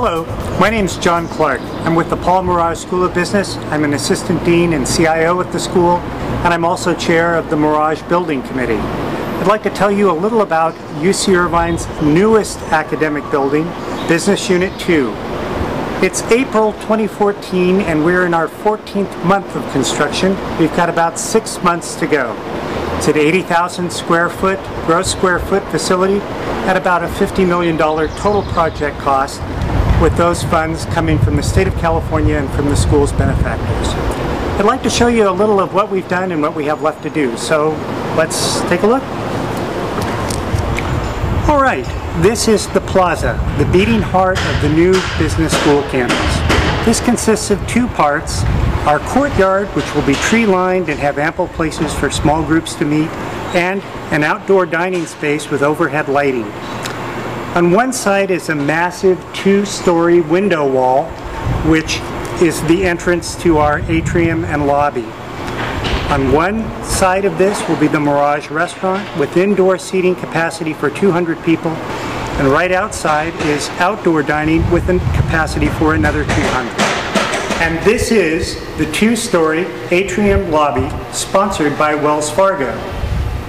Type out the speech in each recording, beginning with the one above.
Hello, my name is John Clark. I'm with the Merage School of Business. I'm an assistant dean and CIO at the school, and I'm also chair of the Merage Building Committee. I'd like to tell you a little about UC Irvine's newest academic building, Business Unit 2. It's April 2014 and we're in our 14th month of construction. We've got about 6 months to go. It's an 80,000 gross square foot facility at about a $50 million total project cost, with those funds coming from the state of California and from the school's benefactors. I'd like to show you a little of what we've done and what we have left to do. So let's take a look. All right, this is the Plaza, the beating heart of the new business school campus. This consists of two parts: our courtyard, which will be tree-lined and have ample places for small groups to meet, and an outdoor dining space with overhead lighting. On one side is a massive two-story window wall, which is the entrance to our atrium and lobby. On one side of this will be the Merage restaurant with indoor seating capacity for 200 people, and right outside is outdoor dining with a capacity for another 200. And this is the two-story atrium lobby sponsored by Wells Fargo.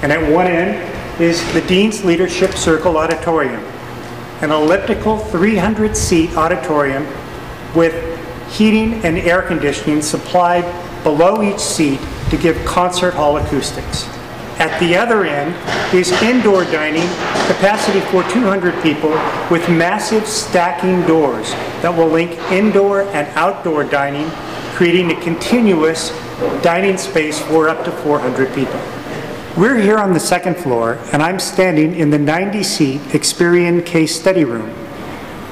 And at one end is the Dean's Leadership Circle Auditorium, an elliptical 300-seat auditorium with heating and air conditioning supplied below each seat to give concert hall acoustics. At the other end is indoor dining, capacity for 200 people, with massive stacking doors that will link indoor and outdoor dining, creating a continuous dining space for up to 400 people. We're here on the second floor, and I'm standing in the 90-seat Experian case study room.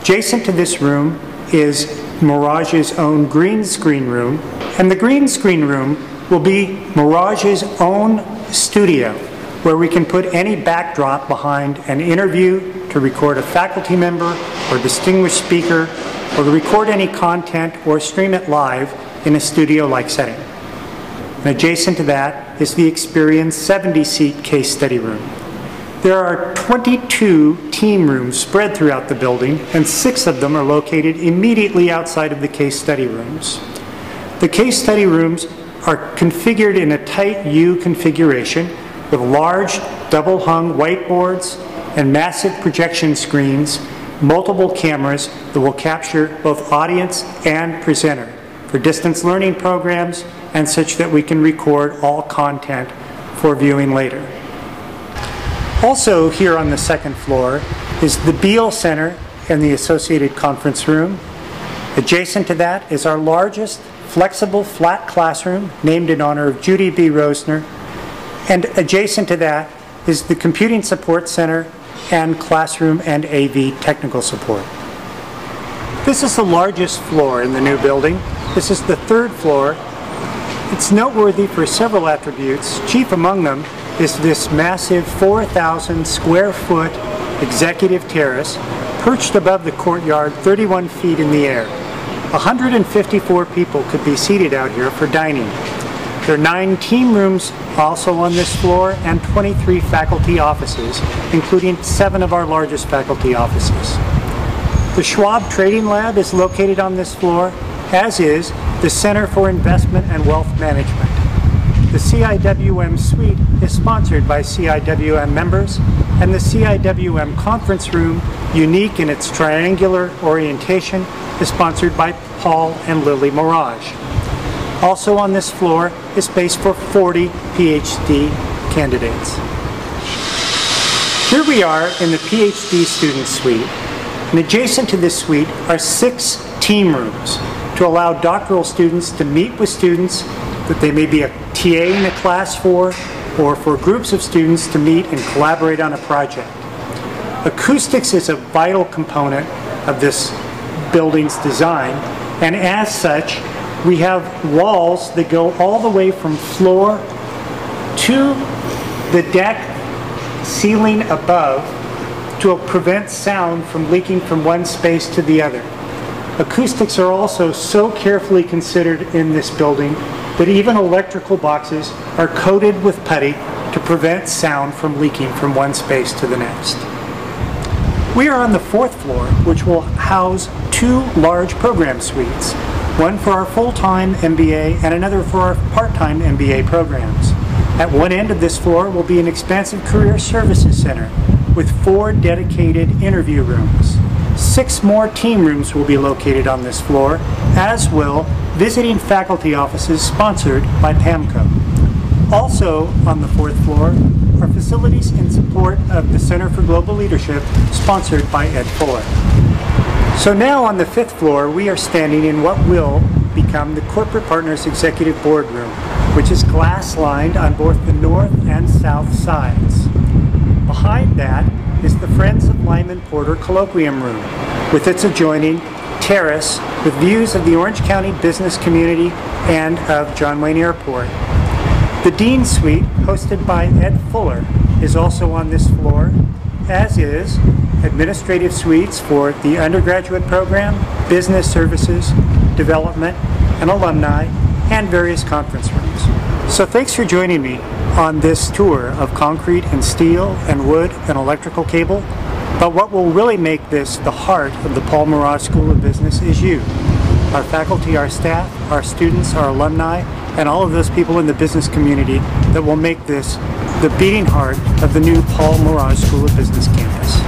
Adjacent to this room is Mirage's own green screen room, and the green screen room will be Mirage's own studio, where we can put any backdrop behind an interview, to record a faculty member or distinguished speaker, or to record any content or stream it live in a studio-like setting. And adjacent to that is the Experian 70-seat case study room. There are 22 team rooms spread throughout the building, and 6 of them are located immediately outside of the case study rooms. The case study rooms are configured in a tight U configuration with large double-hung whiteboards and massive projection screens, multiple cameras that will capture both audience and presenter for distance learning programs and such that we can record all content for viewing later. Also here on the second floor is the Beal Center and the associated conference room. Adjacent to that is our largest flexible flat classroom, named in honor of Judy B. Rosner. And adjacent to that is the Computing Support Center and classroom and AV technical support. This is the largest floor in the new building. This is the third floor. It's noteworthy for several attributes. Chief among them is this massive 4,000 square foot executive terrace perched above the courtyard 31 feet in the air. 154 people could be seated out here for dining. There are 9 team rooms also on this floor and 23 faculty offices, including 7 of our largest faculty offices. The Schwab Trading Lab is located on this floor, as is the Center for Investment and Wealth Management. The CIWM Suite is sponsored by CIWM members, and the CIWM Conference Room, unique in its triangular orientation, is sponsored by Paul and Lily Merage. Also on this floor is space for 40 PhD candidates. Here we are in the PhD student suite, and adjacent to this suite are 6 team rooms to allow doctoral students to meet with students that they may be a TA in a class for, or for groups of students to meet and collaborate on a project. Acoustics is a vital component of this building's design, and as such, we have walls that go all the way from floor to the deck ceiling above to prevent sound from leaking from one space to the other. Acoustics are also so carefully considered in this building that even electrical boxes are coated with putty to prevent sound from leaking from one space to the next. We are on the 4th floor, which will house 2 large program suites, one for our full-time MBA and another for our part-time MBA programs. At one end of this floor will be an expansive career services center with 4 dedicated interview rooms. 6 more team rooms will be located on this floor, as will visiting faculty offices sponsored by PAMCO. Also on the 4th floor are facilities in support of the Center for Global Leadership, sponsored by Ed Fuller. So now on the 5th floor, we are standing in what will become the Corporate Partners Executive Boardroom, which is glass-lined on both the north and south sides. Behind that is the Friends of Lyman Porter Colloquium Room, with its adjoining terrace with views of the Orange County business community and of John Wayne Airport. The Dean Suite, hosted by Ed Fuller, is also on this floor, as is administrative suites for the undergraduate program, business services, development, and alumni, and various conference rooms. So thanks for joining me on this tour of concrete and steel and wood and electrical cable. But what will really make this the heart of the Paul Merage School of Business is you. Our faculty, our staff, our students, our alumni, and all of those people in the business community that will make this the beating heart of the new Paul Merage School of Business campus.